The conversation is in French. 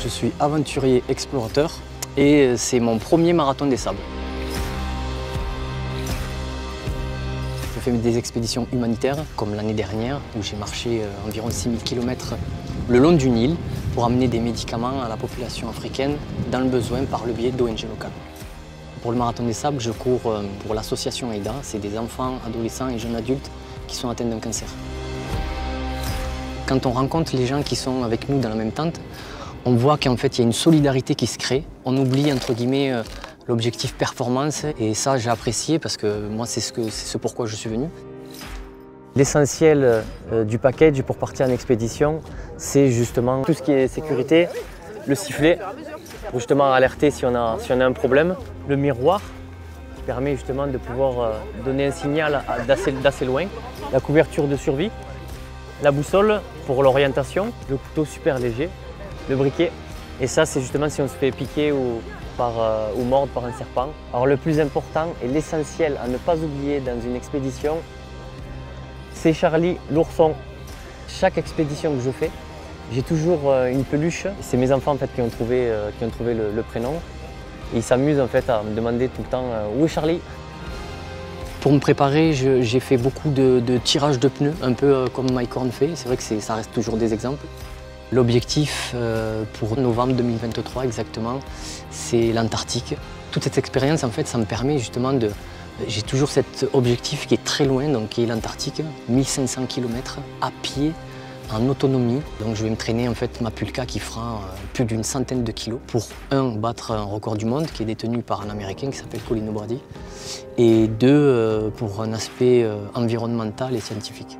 Je suis aventurier explorateur et c'est mon premier marathon des sables. Je fais des expéditions humanitaires comme l'année dernière où j'ai marché environ 6000 km le long du Nil pour amener des médicaments à la population africaine dans le besoin par le biais d'ONG locales. Pour le marathon des sables, je cours pour l'association AIDA, c'est des enfants, adolescents et jeunes adultes qui sont atteints d'un cancer. Quand on rencontre les gens qui sont avec nous dans la même tente, on voit qu'en fait il y a une solidarité qui se crée. On oublie entre guillemets l'objectif performance et ça j'ai apprécié parce que moi c'est ce pourquoi je suis venu. L'essentiel du package pour partir en expédition, c'est justement tout ce qui est sécurité, le sifflet pour justement alerter si on a un problème, le miroir qui permet justement de pouvoir donner un signal d'assez loin, la couverture de survie, la boussole pour l'orientation, le couteau super léger, le briquet. Et ça, c'est justement si on se fait piquer ou mordre par un serpent. Alors le plus important et l'essentiel à ne pas oublier dans une expédition, c'est Charlie, l'ourson. Chaque expédition que je fais, j'ai toujours une peluche. C'est mes enfants en fait, qui ont trouvé le prénom. Et ils s'amusent en fait à me demander tout le temps où est Charlie. Pour me préparer, j'ai fait beaucoup de tirage de pneus, un peu comme Mike Horn fait. C'est vrai que ça reste toujours des exemples. L'objectif pour novembre 2023 exactement, c'est l'Antarctique. Toute cette expérience, en fait, ça me permet justement de... J'ai toujours cet objectif qui est très loin, donc qui est l'Antarctique, 1500 km à pied, en autonomie. Donc je vais me traîner en fait ma pulka qui fera plus d'une centaine de kilos pour battre un record du monde qui est détenu par un Américain qui s'appelle Colin O'Brady et deux pour un aspect environnemental et scientifique.